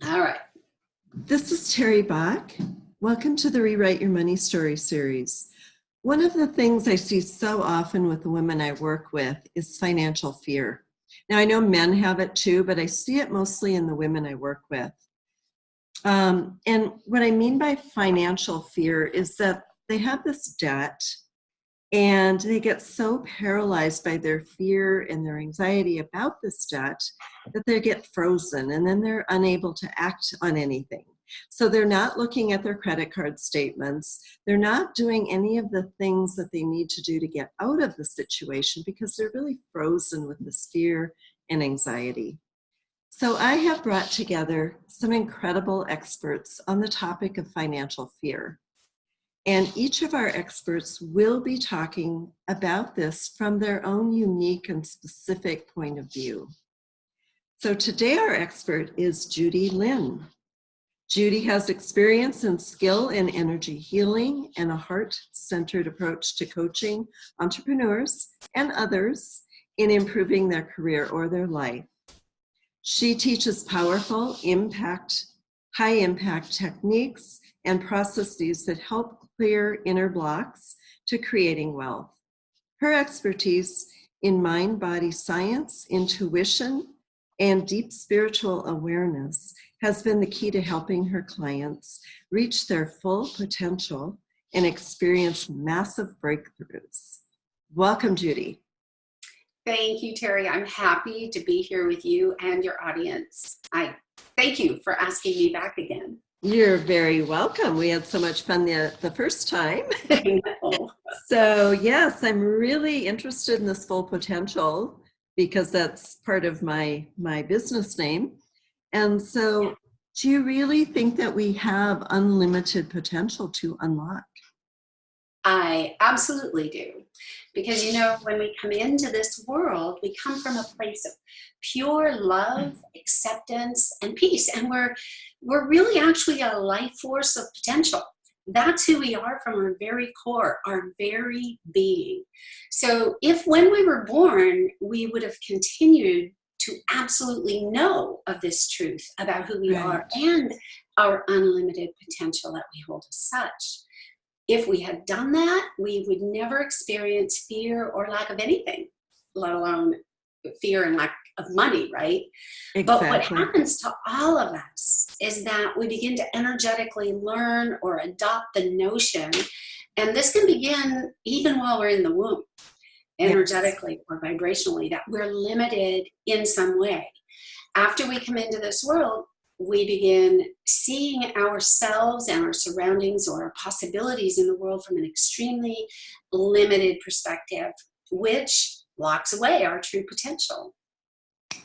All right. This is Terry Bach. Welcome to the Rewrite Your Money Story series. One of the things I see so often with the women I work with is financial fear. Now, I know men have it too, but I see it mostly in the women I work with. And what I mean by financial fear is that they have this debt and they get so paralyzed by their fear and their anxiety about this debt that they get frozen and then they're unable to act on anything. So they're not looking at their credit card statements. They're not doing any of the things that they need to do to get out of the situation because they're really frozen with this fear and anxiety. So I have brought together some incredible experts on the topic of financial fear. And each of our experts will be talking about this from their own unique and specific point of view. So today our expert is Judy Lynne. Judy has experience and skill in energy healing and a heart-centered approach to coaching entrepreneurs and others in improving their career or their life. She teaches powerful high-impact techniques and processes that help clear inner blocks to creating wealth. Her expertise in mind-body science, intuition, and deep spiritual awareness has been the key to helping her clients reach their full potential and experience massive breakthroughs. Welcome, Judy. Thank you, Terry. I'm happy to be here with you and your audience. I thank you for asking me back again. You're very welcome. We had so much fun the first time. I know. So yes, I'm really interested in this full potential because that's part of my business name. And so do you really think that we have unlimited potential to unlock? I absolutely do. Because, when we come into this world, we come from a place of pure love, acceptance, and peace. And we're really actually a life force of potential. That's who we are from our very core, our very being. So if when we were born, we would have continued to absolutely know of this truth about who we are and our unlimited potential that we hold as such. If we had done that, we would never experience fear or lack of anything, let alone fear and lack of money, right? Exactly. But what happens to all of us is that we begin to energetically learn or adopt the notion, and this can begin even while we're in the womb, energetically or vibrationally, that we're limited in some way. After we come into this world, we begin seeing ourselves and our surroundings or our possibilities in the world from an extremely limited perspective, which locks away our true potential. Does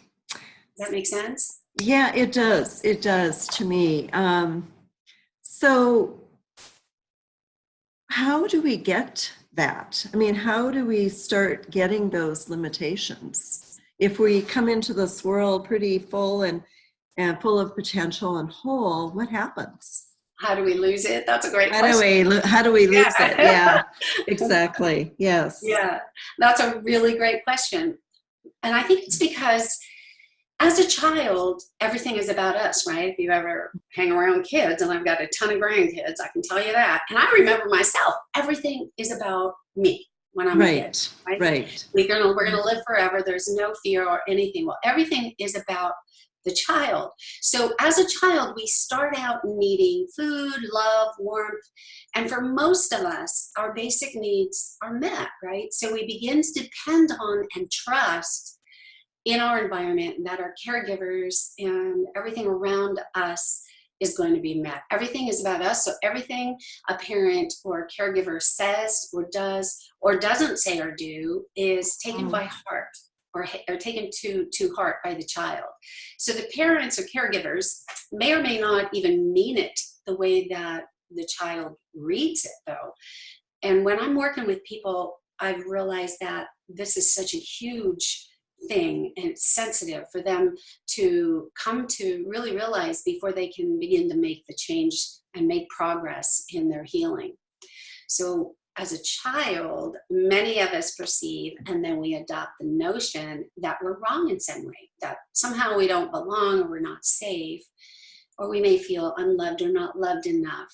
that make sense? Yeah, it does. It does to me. So how do we get that? I mean, how do we start getting those limitations? If we come into this world pretty full and full of potential and whole, what happens? How do we lose it? That's a great question. How do we lose it? Yeah, exactly. Yes. Yeah, that's a really great question. And I think it's because as a child, everything is about us, right? If you ever hang around kids, and I've got a ton of grandkids, I can tell you that. And I remember myself, everything is about me when I'm a kid. Right. We're gonna live forever. There's no fear or anything. Well, everything is about the child. So as a child, we start out needing food, love, warmth, and for most of us, our basic needs are met, right? So we begin to depend on and trust in our environment that our caregivers and everything around us is going to be met. Everything is about us, so everything a parent or a caregiver says or does or doesn't say or do is taken by heart. Or taken to heart by the child. So the parents or caregivers may or may not even mean it the way that the child reads it, though. And when I'm working with people, I've realized that this is such a huge thing, and it's sensitive for them to come to really realize before they can begin to make the change and make progress in their healing. So as a child, many of us perceive, and then we adopt the notion that we're wrong in some way, that somehow we don't belong or we're not safe. or we may feel unloved or not loved enough,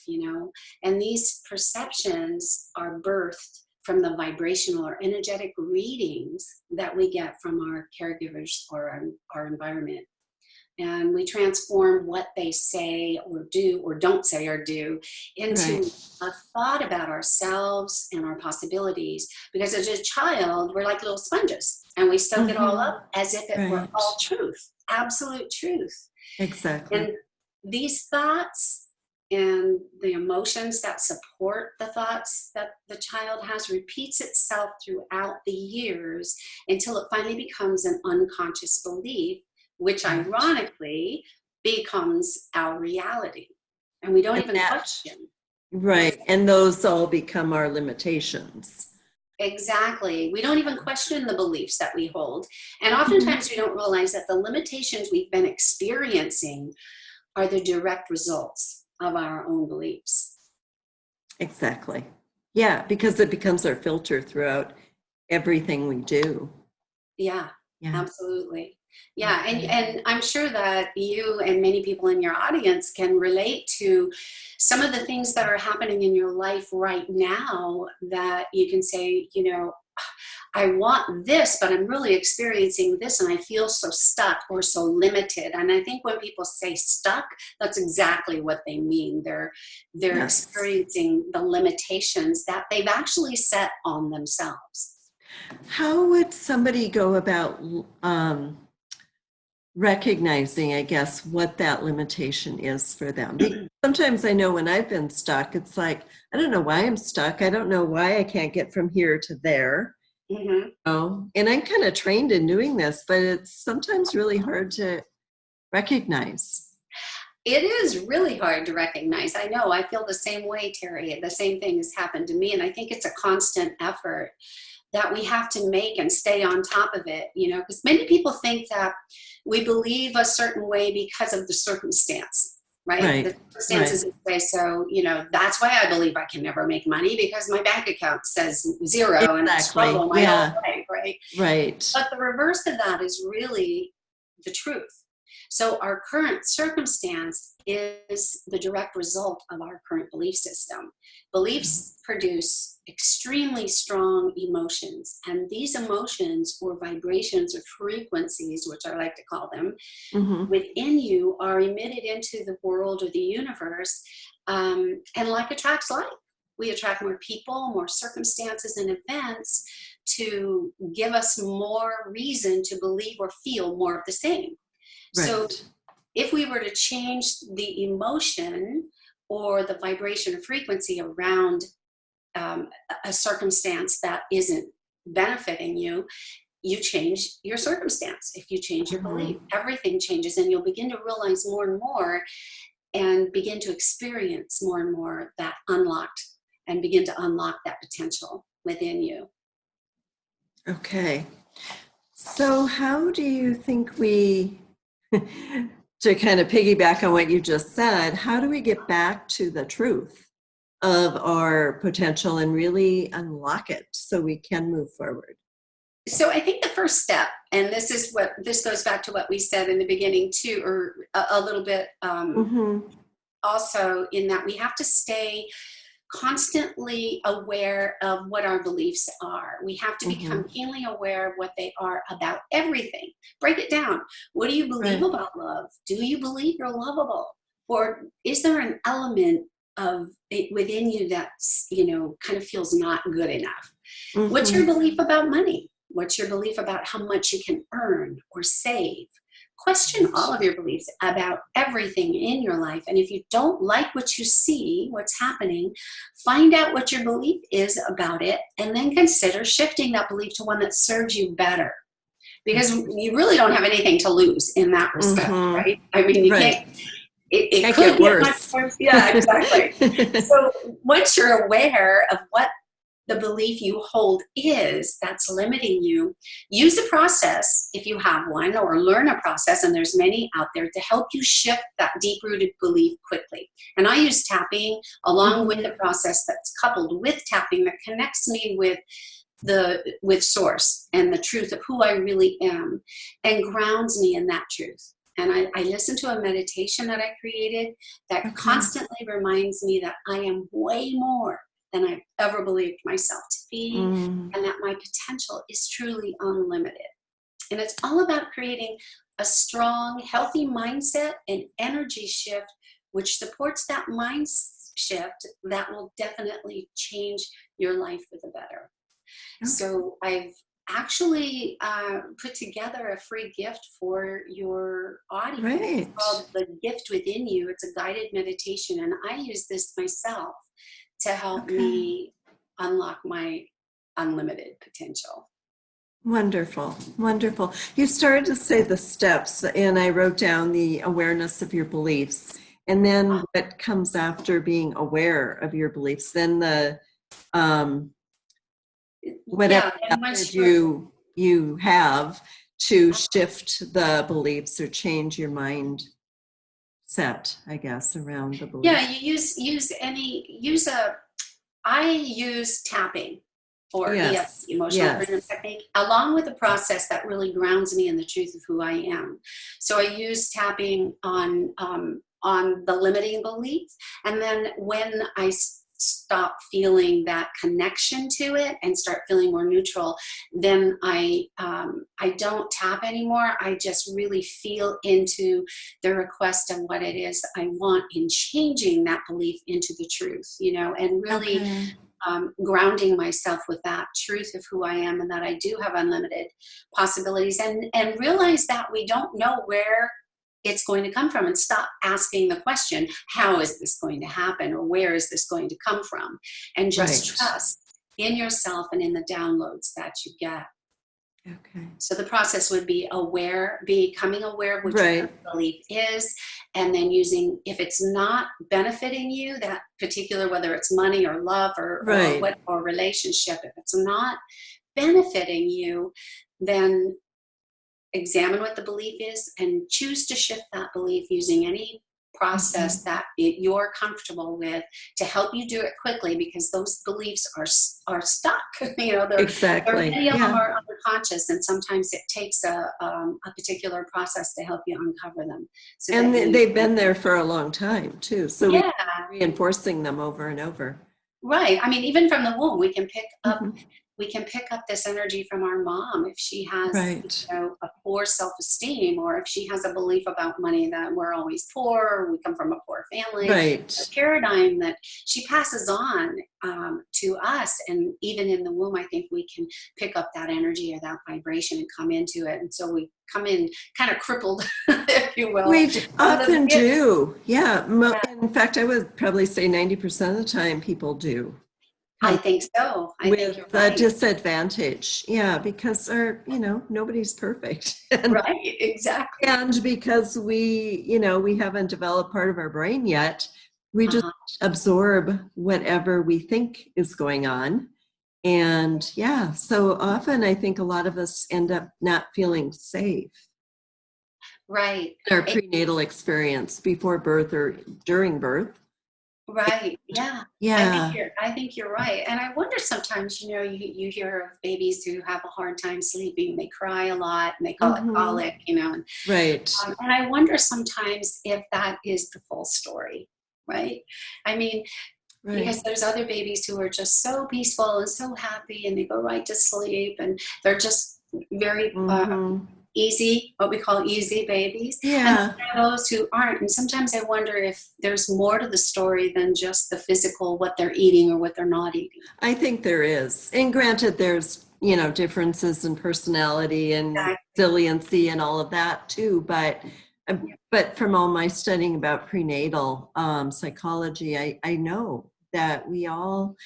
and these perceptions are birthed from the vibrational or energetic readings that we get from our caregivers or our environment. And we transform what they say or do or don't say or do into a thought about ourselves and our possibilities. Because as a child, we're like little sponges, and we soak it all up as if it were all truth, absolute truth. Exactly. And these thoughts and the emotions that support the thoughts that the child has repeats itself throughout the years until it finally becomes an unconscious belief, which ironically becomes our reality. And we don't even question. Right. And those all become our limitations. Exactly. We don't even question the beliefs that we hold. And oftentimes we don't realize that the limitations we've been experiencing are the direct results of our own beliefs. Exactly. Yeah, because it becomes our filter throughout everything we do. Yeah. Absolutely. Yeah, and I'm sure that you and many people in your audience can relate to some of the things that are happening in your life right now that you can say, I want this, but I'm really experiencing this and I feel so stuck or so limited. And I think when people say stuck, that's exactly what they mean. They're experiencing the limitations that they've actually set on themselves. How would somebody go about recognizing, I guess, what that limitation is for them? Because sometimes I know when I've been stuck, it's like, I don't know why I'm stuck. I don't know why I can't get from here to there. And I'm kind of trained in doing this, but it's sometimes really hard to recognize. It is really hard to recognize. I know. I feel the same way, Terry. The same thing has happened to me. And I think it's a constant effort that we have to make and stay on top of it, because many people think that we believe a certain way because of the circumstance, right? The circumstances say so, that's why I believe I can never make money, because my bank account says zero and I struggle my whole life, right? Right. But the reverse of that is really the truth. So our current circumstance is the direct result of our current belief system. Beliefs produce extremely strong emotions, and these emotions or vibrations or frequencies, which I like to call them, within you are emitted into the world or the universe, and like attracts like. We attract more people, more circumstances and events to give us more reason to believe or feel more of the same. So if we were to change the emotion or the vibration or frequency around a circumstance that isn't benefiting you, you change your circumstance. If you change your belief, everything changes, and you'll begin to realize more and more and begin to experience more and more that unlocked and begin to unlock that potential within you. Okay. So how do you think to kind of piggyback on what you just said, how do we get back to the truth of our potential and really unlock it so we can move forward? So I think the first step, and this goes back to what we said in the beginning too, or a little bit also, in that we have to stay constantly aware of what our beliefs are. We have to become keenly aware of what they are about everything. Break it down. What do you believe about love? Do you believe you're lovable? Or is there an element of it within you that's, kind of feels not good enough? What's your belief about money? What's your belief about how much you can earn or save? Question all of your beliefs about everything in your life. And if you don't like what you see, what's happening, find out what your belief is about it, and then consider shifting that belief to one that serves you better. Because you really don't have anything to lose in that respect, right? I mean, you can't. It could get worse. Much worse. Yeah, exactly. So once you're aware of what the belief you hold is that's limiting you, use a process if you have one, or learn a process, and there's many out there to help you shift that deep-rooted belief quickly. And I use tapping along with the process that's coupled with tapping that connects me with source and the truth of who I really am and grounds me in that truth. and I listen to a meditation that I created that Okay. constantly reminds me that I am way more than I've ever believed myself to be, Mm. and that my potential is truly unlimited. And it's all about creating a strong, healthy mindset and energy shift, which supports that mind shift that will definitely change your life for the better. Okay. So I've actually put together a free gift for your audience. It's Right. called The Gift Within You. It's a guided meditation, and I use this myself to help Okay. me unlock my unlimited potential. Wonderful. Wonderful. You started to say the steps, and I wrote down the awareness of your beliefs. And then what comes after being aware of your beliefs? Then the whatever Yeah, and method once you're you have to shift the beliefs or change your mind set, I guess, around the beliefs. yeah, you use a I use tapping or EFT, Yes. emotional freedom Yes. technique, along with a process that really grounds me in the truth of who I am. So I use tapping on the limiting belief, and then when I stop feeling that connection to it and start feeling more neutral, then I don't tap anymore. I just really feel into the request of what it is I want in changing that belief into the truth, and really Okay. grounding myself with that truth of who I am, and that I do have unlimited possibilities, and realize that we don't know where it's going to come from, and stop asking the question, how is this going to happen, or where is this going to come from, and just Right. trust in yourself and in the downloads that you get. Okay. So the process would be becoming aware of what your Right. current belief is, and then using, if it's not benefiting you, that particular, whether it's money or love Right. or relationship, if it's not benefiting you, then examine what the belief is and choose to shift that belief using any process Mhm. that you're comfortable with, to help you do it quickly, because those beliefs are stuck. Exactly. Many of them Yeah. are underconscious, and sometimes it takes a particular process to help you uncover them, so And that you they've been there for a long time too. So we yeah, reinforcing them over and over. right. I mean, even from the womb, Mhm. we can pick up this energy from our mom if she has, Right. a poor self-esteem, or if she has a belief about money that we're always poor, or we come from a poor family, a Right. paradigm that she passes on to us. And even in the womb, I think we can pick up that energy or that vibration and come into it. And so we come in kind of crippled, if you will, We from the often beginning. do. Yeah. Yeah, In fact, I would probably say 90% of the time people do I come think so. I think you're with a right. disadvantage. Yeah, because nobody's perfect. and Right, exactly. and because we haven't developed part of our brain yet, we just Uh-huh. absorb whatever we think is going on. And yeah, so often I think a lot of us end up not feeling safe Right. in our prenatal experience before birth or during birth. Right. Yeah. Yeah. I think you're right. And I wonder sometimes, you hear of babies who have a hard time sleeping. They cry a lot and they call it Hmm. colic, Right. and I wonder sometimes if that is the full story, right? I mean, because Right. there's other babies who are just so peaceful and so happy, and they go right to sleep, and they're just very Hmm. easy, what we call easy babies. And Yeah. there are those who aren't. And sometimes I wonder if there's more to the story than just the physical, what they're eating or what they're not eating. I think there is. And granted, there's, differences in personality and Exactly. resiliency and all of that too. Yeah. But from all my studying about prenatal psychology, I know that we all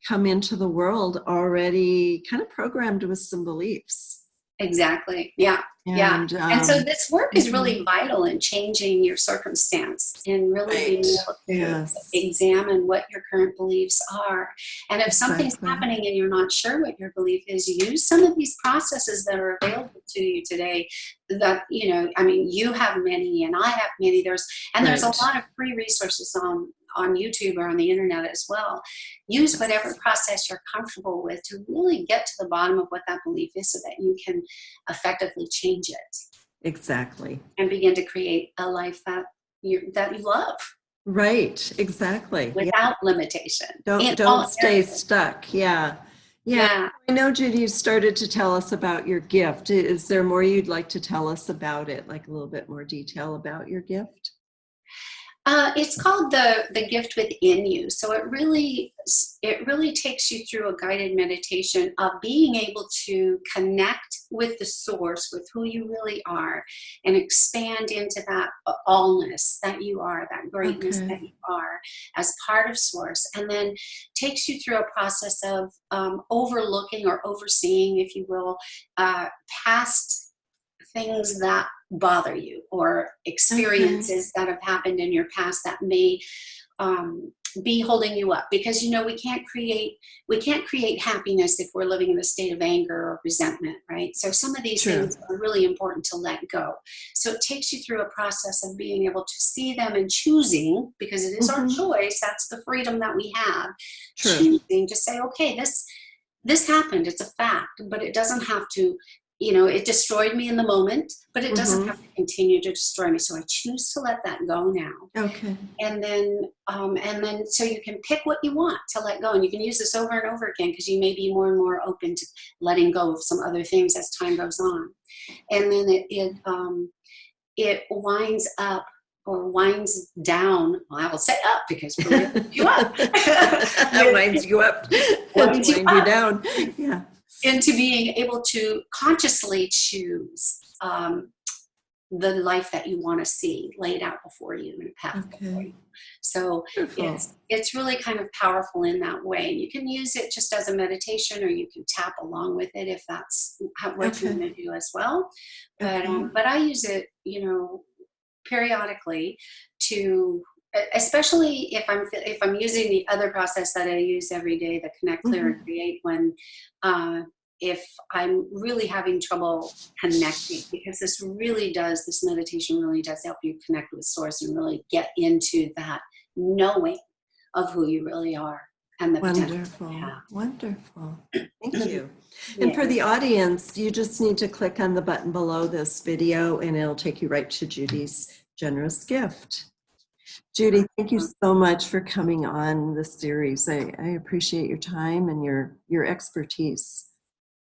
come into the world already kind of programmed with some beliefs. Exactly. Yeah. Yeah. And And so this work is mhm. really vital in changing your circumstance and really being Right. able to Yes, examine what your current beliefs are. And if something's exactly. happening and you're not sure what your belief is, use some of these processes that are available to you today. That, I mean, you have many and I have many. There's a Right. lot of free resources on YouTube or on the internet as well. Use whatever Yes. process you're comfortable with to really get to the bottom of what that belief is, so that you can effectively change it. Exactly. and begin to create a life that you love Right. Exactly. Yeah. without limitation. In Don't all stay areas. stuck. Yeah. Yeah. Yeah. I know, Judy, you started to tell us about your gift. Is there more you'd like to tell us about it? Like a little bit more detail about your gift? It's called the gift within you. So it really takes you through a guided meditation of being able to connect with the source, with who you really are, and expand into that allness that you are, that greatness Okay. that you are as part of source, and then takes you through a process of overlooking or overseeing, if you will, past things that bother you or Okay. experiences that have happened in your past that may be holding you up, because we can't create happiness if we're living in a state of anger or resentment, right? So some of these True. things are really important to let go. So it takes you through a process of being able to see them and choosing, because it is our Mm-hmm. choice, that's the freedom that we have, True. choosing to say, okay, this happened, it's a fact, but it doesn't have to, it destroyed me in the moment, but it doesn't Mm-hmm. have to continue to destroy me. So I choose to let that go now. Okay. And then so you can pick what you want to let go, and you can use this over and over again, because you may be more and more open to letting go of some other things as time goes on. And then it winds up or winds down. Well, I will say up, because we're going to lift you up. That winds you up. Winds you Wind you up down. Yeah. into being able to consciously choose the life that you want to see laid out before you in a path before Okay. you. So Wonderful. it's really kind of powerful in that way. And you can use it just as a meditation, or you can tap along with it if that's what you Okay. want to do as well. But Okay. but I use it, periodically, to, especially if I'm using the other process that I use every day, the connect, clear, and Mm-hmm. create, when if I'm really having trouble connecting, because this meditation really does help you connect with source and really get into that knowing of who you really are and the potential Wonderful. you Wonderful. Thank have. you. And for Yeah. the audience, you just need to click on the button below this video and it'll take you right to Judy's generous gift. Judy, thank you so much for coming on this series. I appreciate your time and your expertise.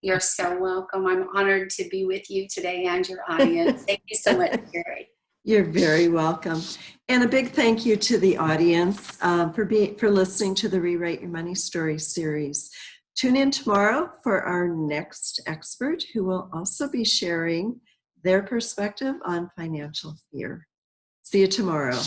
You're so welcome. I'm honored to be with you today and your audience. Thank you so much, Carrie. You're very welcome. And a big thank you to the audience for listening to the Rewrite Your Money Story series. Tune in tomorrow for our next expert, who will also be sharing their perspective on financial fear. See you tomorrow.